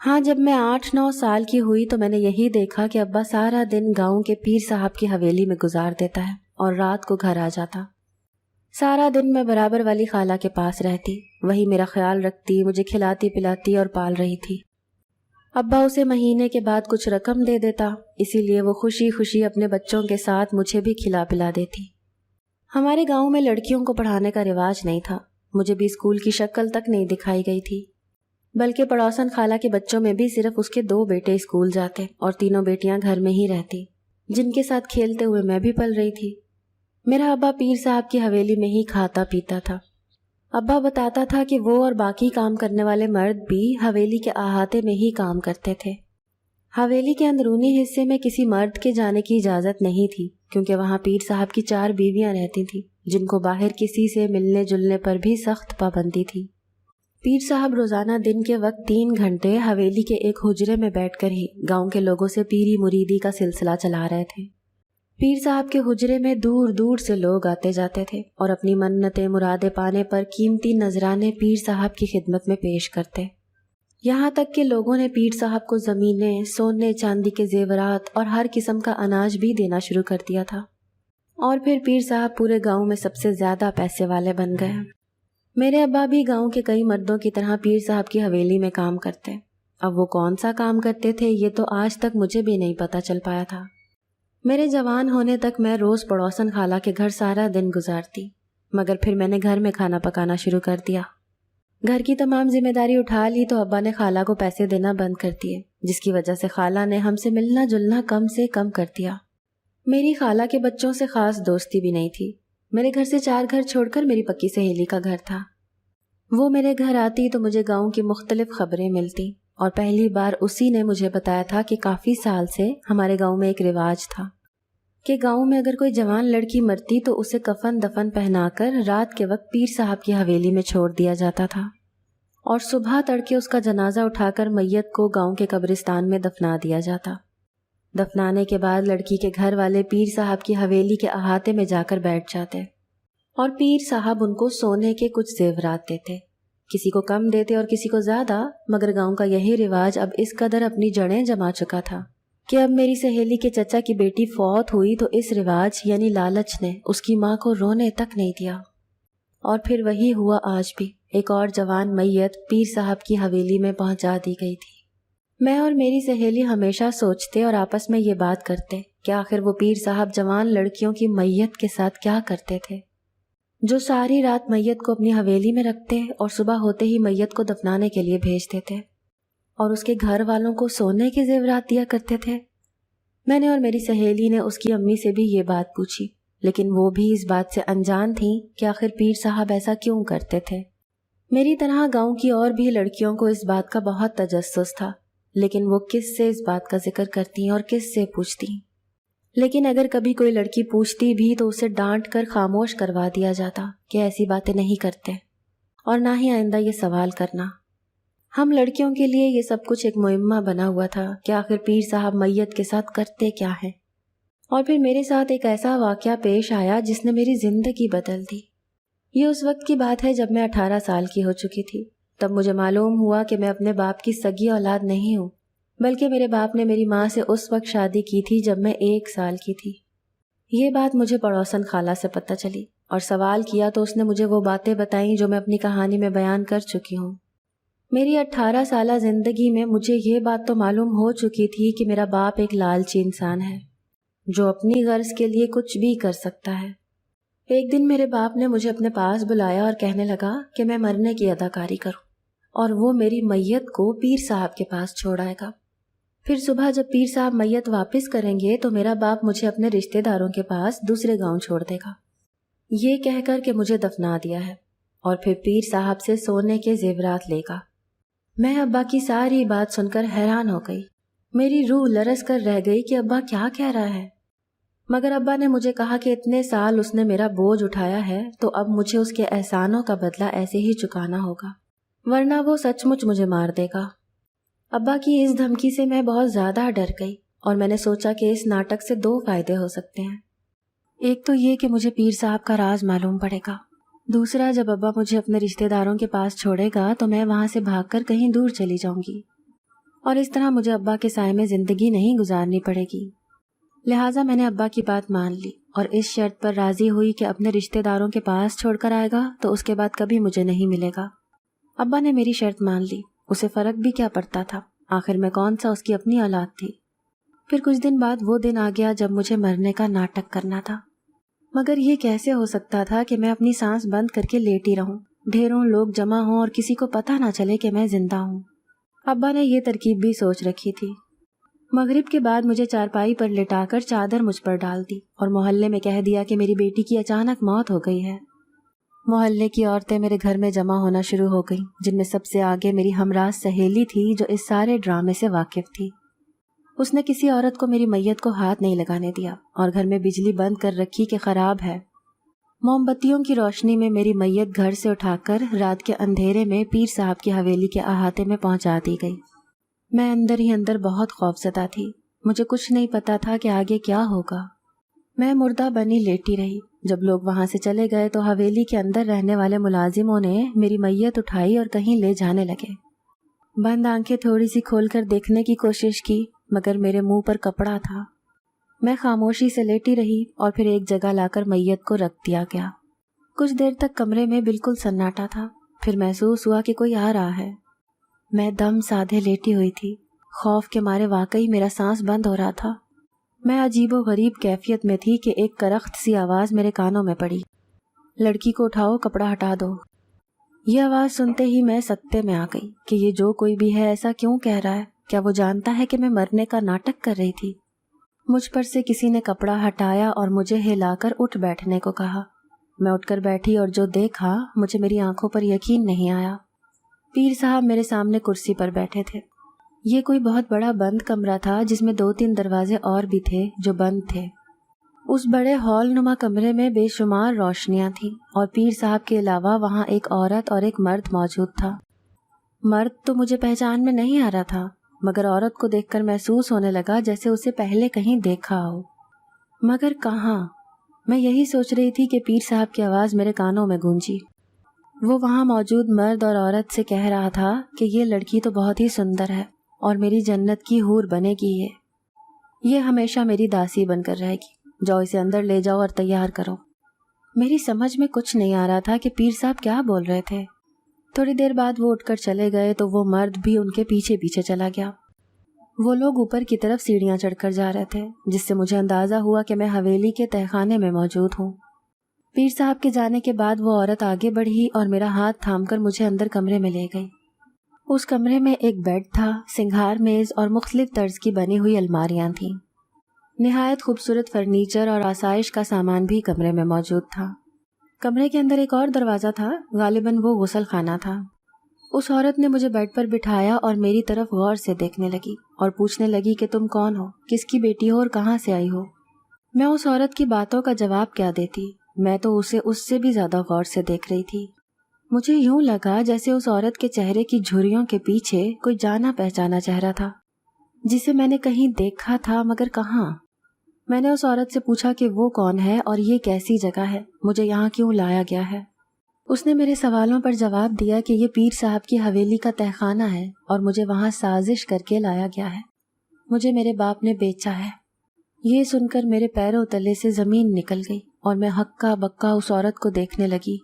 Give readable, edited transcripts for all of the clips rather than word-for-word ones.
ہاں، جب میں 8-9 سال کی ہوئی تو میں نے یہی دیکھا کہ ابا سارا دن گاؤں کے پیر صاحب کی حویلی میں گزار دیتا ہے اور رات کو گھر آ جاتا۔ سارا دن میں برابر والی خالہ کے پاس رہتی، وہی میرا خیال رکھتی، مجھے کھلاتی پلاتی اور پال رہی تھی۔ ابا اسے مہینے کے بعد کچھ رقم دے دیتا، اسی لیے وہ خوشی خوشی اپنے بچوں کے ساتھ مجھے بھی کھلا پلا دیتی۔ ہمارے گاؤں میں لڑکیوں کو پڑھانے کا رواج نہیں تھا، مجھے بھی اسکول کی شکل تک نہیں دکھائی گئی تھی، بلکہ پڑوسن خالہ کے بچوں میں بھی صرف اس کے 2 بیٹے اسکول جاتے اور 3 بیٹیاں گھر میں ہی رہتی، جن کے ساتھ کھیلتے ہوئے میں بھی پل رہی تھی۔ میرا ابا پیر صاحب کی حویلی میں ہی کھاتا پیتا تھا۔ ابا بتاتا تھا کہ وہ اور باقی کام کرنے والے مرد بھی حویلی کے احاطے میں ہی کام کرتے تھے۔ حویلی کے اندرونی حصے میں کسی مرد کے جانے کی اجازت نہیں تھی، کیونکہ وہاں پیر صاحب کی 4 بیویاں رہتی تھیں، جن کو باہر کسی سے ملنے جلنے پر بھی سخت پابندی تھی۔ پیر صاحب روزانہ دن کے وقت 3 گھنٹے حویلی کے ایک حجرے میں بیٹھ کر ہی گاؤں کے لوگوں سے پیری مریدی کا سلسلہ چلا رہے تھے۔ پیر صاحب کے حجرے میں دور دور سے لوگ آتے جاتے تھے اور اپنی منتیں مرادیں پانے پر قیمتی نذرانے پیر صاحب کی خدمت میں پیش کرتے۔ یہاں تک کہ لوگوں نے پیر صاحب کو زمینیں، سونے چاندی کے زیورات اور ہر قسم کا اناج بھی دینا شروع کر دیا تھا، اور پھر پیر صاحب پورے گاؤں میں سب سے زیادہ پیسے والے بن گئے۔ میرے ابا بھی گاؤں کے کئی مردوں کی طرح پیر صاحب کی حویلی میں کام کرتے۔ اب وہ کون سا کام کرتے تھے یہ تو آج تک مجھے بھی نہیں پتہ چل پایا تھا۔ میرے جوان ہونے تک میں روز پڑوسن خالہ کے گھر سارا دن گزارتی، مگر پھر میں نے گھر میں کھانا پکانا شروع کر دیا۔ گھر کی تمام ذمہ داری اٹھا لی تو ابا نے خالہ کو پیسے دینا بند کر دیے، جس کی وجہ سے خالہ نے ہم سے ملنا جلنا کم سے کم کر دیا۔ میری خالہ کے بچوں سے خاص دوستی بھی نہیں تھی۔ میرے گھر سے 4 گھر چھوڑ کر میری پکی سہیلی کا گھر تھا۔ وہ میرے گھر آتی تو مجھے گاؤں کی مختلف خبریں ملتی، اور پہلی بار اسی نے مجھے بتایا تھا کہ کافی سال سے ہمارے گاؤں میں ایک رواج تھا کہ گاؤں میں اگر کوئی جوان لڑکی مرتی تو اسے کفن دفن پہنا کر رات کے وقت پیر صاحب کی حویلی میں چھوڑ دیا جاتا تھا، اور صبح تڑکے اس کا جنازہ اٹھا کر میت کو گاؤں کے قبرستان میں دفنا دیا جاتا۔ دفنانے کے بعد لڑکی کے گھر والے پیر صاحب کی حویلی کے احاطے میں جا کر بیٹھ جاتے، اور پیر صاحب ان کو سونے کے کچھ زیورات دیتے، کسی کو کم دیتے اور کسی کو زیادہ، مگر گاؤں کا یہی رواج اب اس قدر اپنی جڑیں جما چکا تھا کہ اب میری سہیلی کے چچا کی بیٹی فوت ہوئی تو اس رواج یعنی لالچ نے اس کی ماں کو رونے تک نہیں دیا۔ اور پھر وہی ہوا آج بھی، ایک اور جوان میت پیر صاحب کی حویلی میں پہنچا دی گئی تھی۔ میں اور میری سہیلی ہمیشہ سوچتے اور آپس میں یہ بات کرتے کہ آخر وہ پیر صاحب جوان لڑکیوں کی میت کے ساتھ کیا کرتے تھے، جو ساری رات میت کو اپنی حویلی میں رکھتے اور صبح ہوتے ہی میت کو دفنانے کے لیے بھیج دیتے، اور اس کے گھر والوں کو سونے کے زیورات دیا کرتے تھے۔ میں نے اور میری سہیلی نے اس کی امی سے بھی یہ بات پوچھی، لیکن وہ بھی اس بات سے انجان تھیں کہ آخر پیر صاحب ایسا کیوں کرتے تھے۔ میری طرح گاؤں کی اور بھی لڑکیوں کو اس بات کا بہت تجسس تھا، لیکن وہ کس سے اس بات کا ذکر کرتی اور کس سے پوچھتی۔ لیکن اگر کبھی کوئی لڑکی پوچھتی بھی تو اسے ڈانٹ کر خاموش کروا دیا جاتا کہ ایسی باتیں نہیں کرتے، اور نہ ہی آئندہ یہ سوال کرنا۔ ہم لڑکیوں کے لیے یہ سب کچھ ایک معمہ بنا ہوا تھا کہ آخر پیر صاحب میت کے ساتھ کرتے کیا ہیں۔ اور پھر میرے ساتھ ایک ایسا واقعہ پیش آیا جس نے میری زندگی بدل دی۔ یہ اس وقت کی بات ہے جب میں 18 سال کی ہو چکی تھی۔ تب مجھے معلوم ہوا کہ میں اپنے باپ کی سگی اولاد نہیں ہوں، بلکہ میرے باپ نے میری ماں سے اس وقت شادی کی تھی جب میں 1 سال کی تھی۔ یہ بات مجھے پڑوسن خالہ سے پتہ چلی، اور سوال کیا تو اس نے مجھے وہ باتیں بتائیں جو میں اپنی کہانی میں بیان کر چکی ہوں۔ میری 18 سالہ زندگی میں مجھے یہ بات تو معلوم ہو چکی تھی کہ میرا باپ ایک لالچی انسان ہے جو اپنی غرض کے لیے کچھ بھی کر سکتا ہے۔ ایک دن میرے باپ نے مجھے اپنے پاس بلایا اور کہنے لگا کہ میں مرنے کی اداکاری کروں، اور وہ میری میت کو پیر صاحب کے پاس چھوڑ آئے گا۔ پھر صبح جب پیر صاحب میت واپس کریں گے تو میرا باپ مجھے اپنے رشتہ داروں کے پاس دوسرے گاؤں چھوڑ دے گا، یہ کہہ کر کہ مجھے دفنا دیا ہے، اور پھر پیر صاحب سے سونے کے زیورات لے گا۔ میں ابا کی ساری بات سن کر حیران ہو گئی۔ میری روح لرز کر رہ گئی کہ ابا کیا کہہ رہا ہے، مگر ابا نے مجھے کہا کہ اتنے سال اس نے میرا بوجھ اٹھایا ہے تو اب مجھے اس کے احسانوں کا بدلہ ایسے ہی چکانا ہوگا، ورنہ وہ سچ مچ مجھے مار دے گا۔ ابا کی اس دھمکی سے میں بہت زیادہ ڈر گئی، اور میں نے سوچا کہ اس ناٹک سے 2 فائدے ہو سکتے ہیں۔ ایک تو یہ کہ مجھے پیر صاحب کا راز معلوم پڑے گا، دوسرا جب ابا مجھے اپنے رشتہ داروں کے پاس چھوڑے گا تو میں وہاں سے بھاگ کر کہیں دور چلی جاؤں گی۔ اور اس طرح مجھے ابا کے سائے میں زندگی نہیں گزارنی پڑے گی۔ لہٰذا میں نے ابا کی بات مان لی اور اس شرط پر راضی ہوئی کہ اپنے رشتہ داروں کے پاس چھوڑ کر آئے گا تو اس کے بعد کبھی مجھے نہیں ملے گا۔ ابا نے میری شرط مان لی، اسے فرق بھی کیا پڑتا تھا، آخر میں کون سا اس کی اپنی اولاد تھی۔ پھر کچھ دن بعد وہ دن آ گیا جب مجھے مرنے کا ناٹک کرنا تھا، مگر یہ کیسے ہو سکتا تھا کہ میں اپنی سانس بند کر کے لیٹی رہوں، ڈھیروں لوگ جمع ہوں اور کسی کو پتہ نہ چلے کہ میں زندہ ہوں۔ ابا نے یہ ترکیب بھی سوچ رکھی تھی۔ مغرب کے بعد مجھے چارپائی پر لٹا کر چادر مجھ پر ڈال دی اور محلے میں کہہ دیا کہ میری بیٹی کی اچانک موت ہو گئی ہے۔ محلے کی عورتیں میرے گھر میں جمع ہونا شروع ہو گئیں، جن میں سب سے آگے میری ہمراز سہیلی تھی جو اس سارے ڈرامے سے واقف تھی۔ اس نے کسی عورت کو میری میت کو ہاتھ نہیں لگانے دیا اور گھر میں بجلی بند کر رکھی کہ خراب ہے۔ موم بتیوں کی روشنی میں میری میت گھر سے اٹھا کر رات کے اندھیرے میں پیر صاحب کی حویلی کے احاطے میں پہنچا دی گئی۔ میں اندر ہی اندر بہت خوفزدہ تھی، مجھے کچھ نہیں پتا تھا کہ آگے کیا ہوگا۔ میں مردہ بنی لیٹی رہی۔ جب لوگ وہاں سے چلے گئے تو حویلی کے اندر رہنے والے ملازموں نے میری میت اٹھائی اور کہیں لے جانے لگے۔ بند آنکھیں تھوڑی سی کھول کر دیکھنے کی کوشش کی، مگر میرے منہ پر کپڑا تھا۔ میں خاموشی سے لیٹی رہی اور پھر ایک جگہ لا کر میت کو رکھ دیا گیا۔ کچھ دیر تک کمرے میں بالکل سناٹا تھا، پھر محسوس ہوا کہ کوئی آ رہا ہے۔ میں دم سادھے لیٹی ہوئی تھی، خوف کے مارے واقعی میرا سانس بند ہو رہا تھا۔ میں عجیب و غریب کیفیت میں تھی کہ ایک کرخت سی آواز میرے کانوں میں پڑی، لڑکی کو اٹھاؤ، کپڑا ہٹا دو۔ یہ آواز سنتے ہی میں سکتے میں آ گئی کہ یہ جو کوئی بھی ہے ایسا کیوں کہہ رہا ہے، کیا وہ جانتا ہے کہ میں مرنے کا ناٹک کر رہی تھی؟ مجھ پر سے کسی نے کپڑا ہٹایا اور مجھے ہلا کر اٹھ بیٹھنے کو کہا۔ میں اٹھ کر بیٹھی اور جو دیکھا مجھے میری آنکھوں پر یقین نہیں آیا۔ پیر صاحب میرے سامنے کرسی پر بیٹھے تھے۔ یہ کوئی بہت بڑا بند کمرہ تھا جس میں 2-3 دروازے اور بھی تھے جو بند تھے۔ اس بڑے ہال نما کمرے میں بے شمار روشنیاں تھیں اور پیر صاحب کے علاوہ وہاں ایک عورت اور ایک مرد موجود تھا۔ مرد تو مجھے پہچان میں نہیں آ رہا تھا، مگر عورت کو دیکھ کر محسوس ہونے لگا جیسے اسے پہلے کہیں دیکھا ہو، مگر کہاں؟ میں یہی سوچ رہی تھی کہ پیر صاحب کی آواز میرے کانوں میں گونجی۔ وہ وہاں موجود مرد اور عورت سے کہہ رہا تھا کہ یہ لڑکی تو بہت ہی سندر ہے اور میری جنت کی حور بنے گی، یہ ہمیشہ میری داسی بن کر رہے گی، جاؤ اسے اندر لے جاؤ اور تیار کرو۔ میری سمجھ میں کچھ نہیں آ رہا تھا کہ پیر صاحب کیا بول رہے تھے۔ تھوڑی دیر بعد وہ اٹھ کر چلے گئے تو وہ مرد بھی ان کے پیچھے پیچھے چلا گیا۔ وہ لوگ اوپر کی طرف سیڑھیاں چڑھ کر جا رہے تھے، جس سے مجھے اندازہ ہوا کہ میں حویلی کے تہخانے میں موجود ہوں۔ پیر صاحب کے جانے کے بعد وہ عورت آگے بڑھی اور میرا ہاتھ تھام کر مجھے اندر کمرے میں لے گئی۔ اس کمرے میں ایک بیڈ تھا، سنگھار میز اور مختلف طرز کی بنی ہوئی الماریاں تھیں۔ نہایت خوبصورت فرنیچر اور آسائش کا سامان بھی کمرے میں موجود تھا۔ کمرے کے اندر ایک اور دروازہ تھا، غالباً وہ غسل خانہ تھا۔ اس عورت نے مجھے بیڈ پر بٹھایا اور میری طرف غور سے دیکھنے لگی اور پوچھنے لگی کہ تم کون ہو، کس کی بیٹی ہو اور کہاں سے آئی ہو۔ میں اس عورت کی باتوں کا جواب کیا دیتی، میں تو اسے اس سے بھی زیادہ غور سے دیکھ رہی تھی۔ مجھے یوں لگا جیسے اس عورت کے چہرے کی جھریوں کے پیچھے کوئی جانا پہچانا چہرہ تھا، جسے میں نے کہیں دیکھا تھا مگر کہاں۔ میں نے اس عورت سے پوچھا کہ وہ کون ہے اور یہ کیسی جگہ ہے، مجھے یہاں کیوں لایا گیا ہے۔ اس نے میرے سوالوں پر جواب دیا کہ یہ پیر صاحب کی حویلی کا تہخانہ ہے اور مجھے وہاں سازش کر کے لایا گیا ہے، مجھے میرے باپ نے بیچا ہے۔ یہ سن کر میرے پیروں تلے سے زمین نکل گئی اور میں ہکا بکا اس عورت کو دیکھنے لگی۔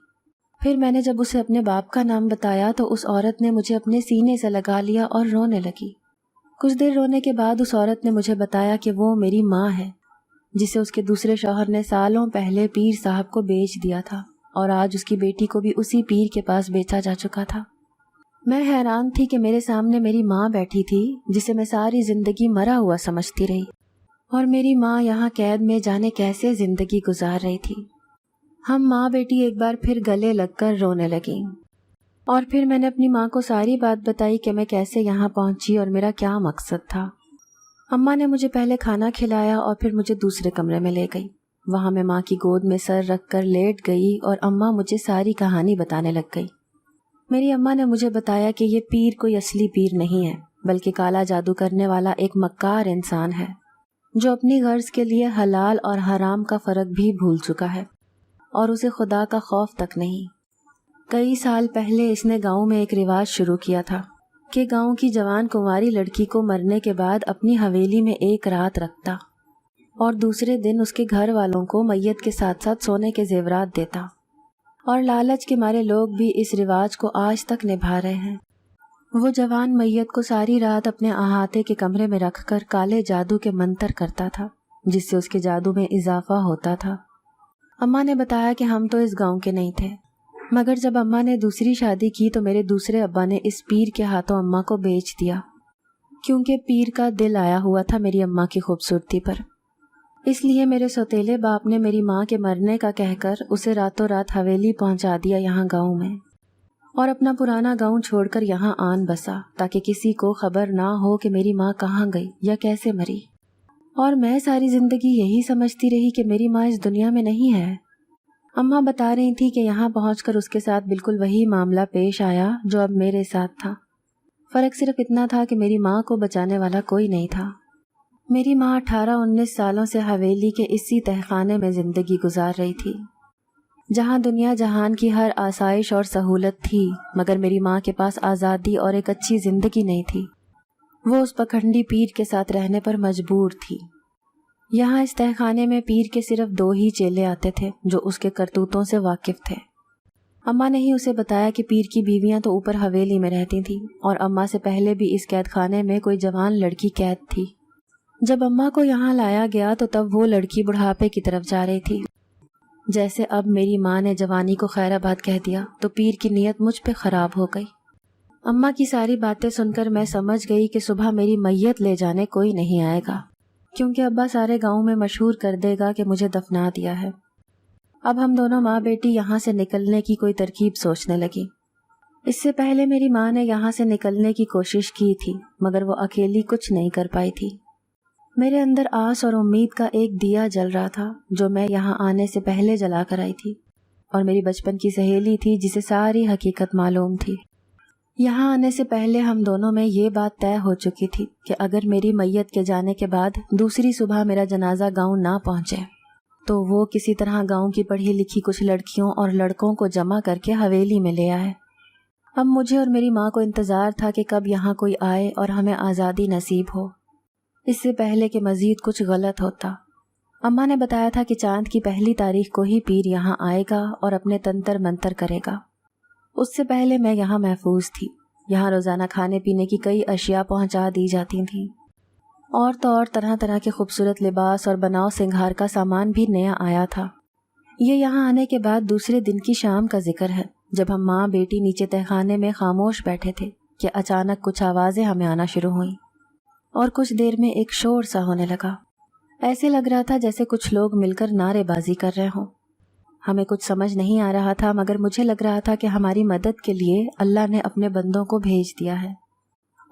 پھر میں نے جب اسے اپنے باپ کا نام بتایا تو اس عورت نے مجھے اپنے سینے سے لگا لیا اور رونے لگی۔ کچھ دیر رونے کے بعد اس عورت نے مجھے بتایا کہ وہ میری ماں ہے، جسے اس کے دوسرے شوہر نے سالوں پہلے پیر صاحب کو بیچ دیا تھا اور آج اس کی بیٹی کو بھی اسی پیر کے پاس بیچا جا چکا تھا۔ میں حیران تھی کہ میرے سامنے میری ماں بیٹھی تھی جسے میں ساری زندگی مرا ہوا سمجھتی رہی، اور میری ماں یہاں قید میں جانے کیسے زندگی گزار رہی تھی۔ ہم ماں بیٹی ایک بار پھر گلے لگ کر رونے لگیں، اور پھر میں نے اپنی ماں کو ساری بات بتائی کہ میں کیسے یہاں پہنچی اور میرا کیا مقصد تھا۔ اماں نے مجھے پہلے کھانا کھلایا اور پھر مجھے دوسرے کمرے میں لے گئی۔ وہاں میں ماں کی گود میں سر رکھ کر لیٹ گئی اور اماں مجھے ساری کہانی بتانے لگ گئی۔ میری اماں نے مجھے بتایا کہ یہ پیر کوئی اصلی پیر نہیں ہے، بلکہ کالا جادو کرنے والا ایک مکار انسان ہے جو اپنی غرض کے لیے حلال اور حرام کا فرق بھی بھول چکا ہے اور اسے خدا کا خوف تک نہیں۔ کئی سال پہلے اس نے گاؤں میں ایک رواج شروع کیا تھا کہ گاؤں کی جوان کنواری لڑکی کو مرنے کے بعد اپنی حویلی میں ایک رات رکھتا اور دوسرے دن اس کے گھر والوں کو میت کے ساتھ ساتھ سونے کے زیورات دیتا، اور لالچ کے مارے لوگ بھی اس رواج کو آج تک نبھا رہے ہیں۔ وہ جوان میت کو ساری رات اپنے احاطے کے کمرے میں رکھ کر کالے جادو کے منتر کرتا تھا، جس سے اس کے جادو میں اضافہ ہوتا تھا۔ اماں نے بتایا کہ ہم تو اس گاؤں کے نہیں تھے، مگر جب اماں نے دوسری شادی کی تو میرے دوسرے ابا نے اس پیر کے ہاتھوں اماں کو بیچ دیا، کیونکہ پیر کا دل آیا ہوا تھا میری اماں کی خوبصورتی پر۔ اس لیے میرے سوتیلے باپ نے میری ماں کے مرنے کا کہہ کر اسے راتوں رات حویلی پہنچا دیا یہاں گاؤں میں، اور اپنا پرانا گاؤں چھوڑ کر یہاں آن بسا تاکہ کسی کو خبر نہ ہو کہ میری ماں کہاں گئی یا کیسے مری۔ اور میں ساری زندگی یہی سمجھتی رہی کہ میری ماں اس دنیا میں نہیں ہے۔ اماں بتا رہی تھی کہ یہاں پہنچ کر اس کے ساتھ بالکل وہی معاملہ پیش آیا جو اب میرے ساتھ تھا، فرق صرف اتنا تھا کہ میری ماں کو بچانے والا کوئی نہیں تھا۔ میری ماں 18-19 سالوں سے حویلی کے اسی تہخانے میں زندگی گزار رہی تھی، جہاں دنیا جہان کی ہر آسائش اور سہولت تھی، مگر میری ماں کے پاس آزادی اور ایک اچھی زندگی نہیں تھی۔ وہ اس پکھنڈی پیر کے ساتھ رہنے پر مجبور تھی۔ یہاں اس تہخانے میں پیر کے صرف 2 ہی چیلے آتے تھے جو اس کے کرتوتوں سے واقف تھے۔ اماں نے ہی اسے بتایا کہ پیر کی بیویاں تو اوپر حویلی میں رہتی تھیں، اور اماں سے پہلے بھی اس قید خانے میں کوئی جوان لڑکی قید تھی۔ جب اماں کو یہاں لایا گیا تو تب وہ لڑکی بڑھاپے کی طرف جا رہی تھی۔ جیسے اب میری ماں نے جوانی کو خیر آباد کہہ دیا تو پیر کی نیت مجھ پہ خراب ہو گئی۔ اماں کی ساری باتیں سن کر میں سمجھ گئی کہ صبح میری میت لے جانے کوئی نہیں آئے گا، کیونکہ ابا سارے گاؤں میں مشہور کر دے گا کہ مجھے دفنا دیا ہے۔ اب ہم دونوں ماں بیٹی یہاں سے نکلنے کی کوئی ترکیب سوچنے لگی۔ اس سے پہلے میری ماں نے یہاں سے نکلنے کی کوشش کی تھی، مگر وہ اکیلی کچھ نہیں کر پائی تھی۔ میرے اندر آس اور امید کا ایک دیا جل رہا تھا جو میں یہاں آنے سے پہلے جلا کر آئی تھی، اور میری بچپن کی سہیلی تھی جسے ساری حقیقت معلوم تھی۔ یہاں آنے سے پہلے ہم دونوں میں یہ بات طے ہو چکی تھی کہ اگر میری میت کے جانے کے بعد دوسری صبح میرا جنازہ گاؤں نہ پہنچے تو وہ کسی طرح گاؤں کی پڑھی لکھی کچھ لڑکیوں اور لڑکوں کو جمع کر کے حویلی میں لے آئے۔ اب مجھے اور میری ماں کو انتظار تھا کہ کب یہاں کوئی آئے اور ہمیں آزادی نصیب ہو، اس سے پہلے کہ مزید کچھ غلط ہوتا۔ اماں نے بتایا تھا کہ چاند کی پہلی تاریخ کو ہی پیر یہاں آئے گا اور اپنے تنتر منتر کرے گا۔ اس سے پہلے میں یہاں محفوظ تھی۔ یہاں روزانہ کھانے پینے کی کئی اشیاء پہنچا دی جاتی تھیں، اور تو اور طرح طرح کے خوبصورت لباس اور بناؤ سنگھار کا سامان بھی نیا آیا تھا۔ یہ یہاں آنے کے بعد دوسرے دن کی شام کا ذکر ہے، جب ہم ماں بیٹی نیچے تہخانے میں خاموش بیٹھے تھے کہ اچانک کچھ آوازیں ہمیں آنا شروع ہوئیں، اور کچھ دیر میں ایک شور سا ہونے لگا۔ ایسے لگ رہا تھا جیسے کچھ لوگ مل کر نعرے بازی کر رہے ہوں۔ ہمیں کچھ سمجھ نہیں آ رہا تھا، مگر مجھے لگ رہا تھا کہ ہماری مدد کے لیے اللہ نے اپنے بندوں کو بھیج دیا ہے۔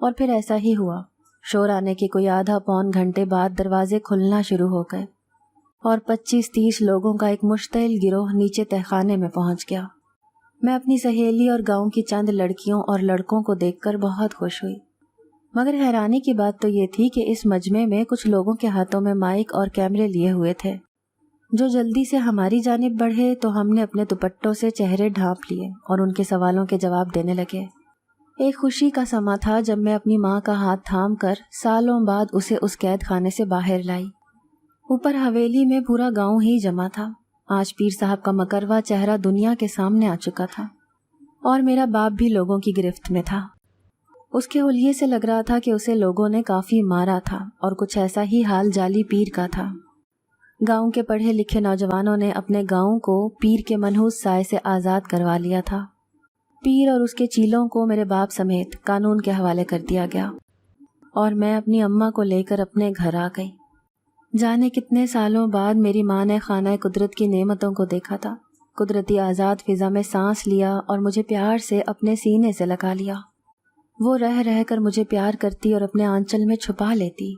اور پھر ایسا ہی ہوا۔ شور آنے کے کوئی آدھا پون گھنٹے بعد دروازے کھلنا شروع ہو گئے، اور 25-30 لوگوں کا ایک مشتعل گروہ نیچے تہخانے میں پہنچ گیا۔ میں اپنی سہیلی اور گاؤں کی چند لڑکیوں اور لڑکوں کو دیکھ کر بہت خوش ہوئی، مگر حیرانی کی بات تو یہ تھی کہ اس مجمع میں کچھ لوگوں کے ہاتھوں میں مائک اور کیمرے لیے ہوئے تھے، جو جلدی سے ہماری جانب بڑھے تو ہم نے اپنے دوپٹوں سے چہرے ڈھانپ لیے اور ان کے سوالوں کے جواب دینے لگے۔ ایک خوشی کا سما تھا جب میں اپنی ماں کا ہاتھ تھام کر سالوں بعد اسے اس قید خانے سے باہر لائی۔ اوپر حویلی میں پورا گاؤں ہی جمع تھا۔ آج پیر صاحب کا مکروا چہرہ دنیا کے سامنے آ چکا تھا، اور میرا باپ بھی لوگوں کی گرفت میں تھا۔ اس کے حلیے سے لگ رہا تھا کہ اسے لوگوں نے کافی مارا تھا، اور کچھ ایسا ہی حال جعلی پیر کا تھا۔ گاؤں کے پڑھے لکھے نوجوانوں نے اپنے گاؤں کو پیر کے منحوس سائے سے آزاد کروا لیا تھا۔ پیر اور اس کے چیلوں کو میرے باپ سمیت قانون کے حوالے کر دیا گیا، اور میں اپنی اماں کو لے کر اپنے گھر آ گئی۔ جانے کتنے سالوں بعد میری ماں نے خانہ قدرت کی نعمتوں کو دیکھا تھا، قدرتی آزاد فضا میں سانس لیا اور مجھے پیار سے اپنے سینے سے لگا لیا۔ وہ رہ رہ کر مجھے پیار کرتی اور اپنے آنچل میں چھپا لیتی۔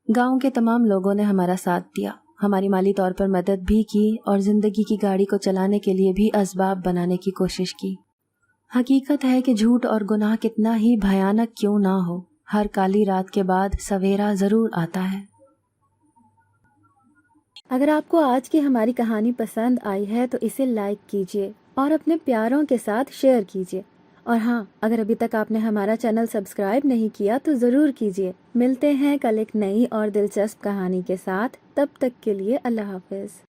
گاؤں کے تمام لوگوں نے ہمارا ساتھ دیا، ہماری مالی طور پر مدد بھی کی، اور زندگی کی گاڑی کو چلانے کے لیے بھی اسباب بنانے کی کوشش کی۔ حقیقت ہے کہ جھوٹ اور گناہ کتنا ہی بھیانک کیوں نہ ہو، ہر کالی رات کے بعد سویرا ضرور آتا ہے۔ اگر آپ کو آج کی ہماری کہانی پسند آئی ہے تو اسے لائک کیجیے اور اپنے پیاروں کے ساتھ شیئر کیجیے، اور ہاں، اگر ابھی تک آپ نے ہمارا چینل سبسکرائب نہیں کیا تو ضرور کیجیے۔ ملتے ہیں کل ایک نئی اور دلچسپ کہانی کے ساتھ، تب تک کے لیے اللہ حافظ۔